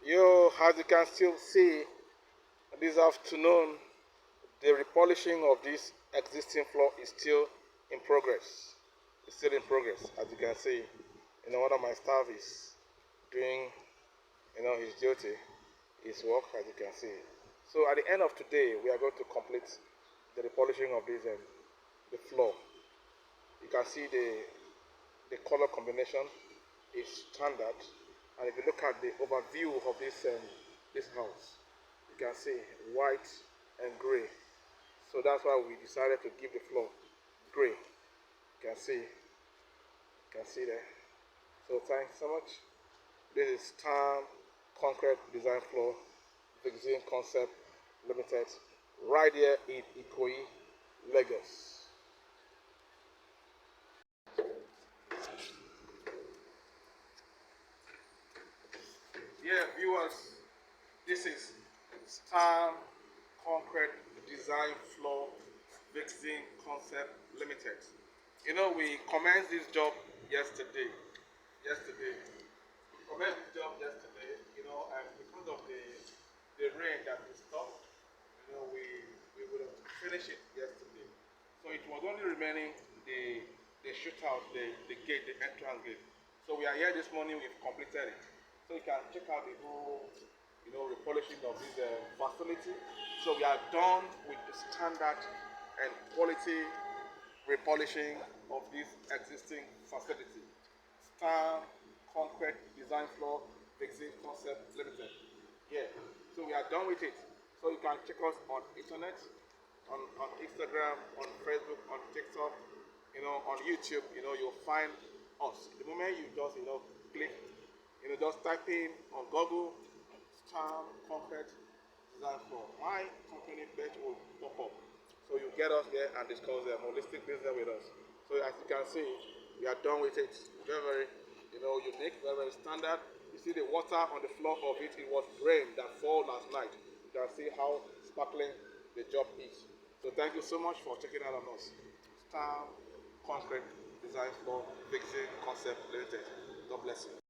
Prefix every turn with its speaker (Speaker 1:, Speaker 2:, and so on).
Speaker 1: As you can still see, this afternoon, the repolishing of this existing floor is still in progress. It's still in progress, as you can see. One of my staff is doing, his duty, his work, as you can see. So at the end of today, we are going to complete the repolishing of this the floor. You can see the color combination is standard, and if you look at the overview of this house, you can see white and gray. So that's why we decided to give the floor gray. You can see there. So thanks so much. This is Star Concrete Design Floor Design Concept Limited, right here in Ikoyi, Lagos. Yeah, viewers, this is Star Concrete Design Floor Design Concept Limited. We commenced this job yesterday. We commenced this job yesterday, and because of the rain that we stopped, we would have finished it yesterday. So it was only remaining the shootout, the gate, the entrance gate. So we are here this morning, we've completed it. So you can check out the whole, repolishing of this facility. So we are done with the standard and quality repolishing of this existing facility. Star Concrete Design Floor Design Concept Limited. Yeah. So we are done with it. So you can check us on internet, on Instagram, on Facebook, on TikTok, on YouTube. You'll find us. The moment you just click, just type in on Google Star Concrete Design Floor. My company page will pop up. So you get us there and discuss the holistic business with us. So as you can see, we are done with it. Very, very, unique, very, very standard. You see the water on the floor of it. It was rain that fell last night. You can see how sparkling the job is. So thank you so much for checking out on us. Star Concrete Design Floor Fixing Concept Limited. God bless you.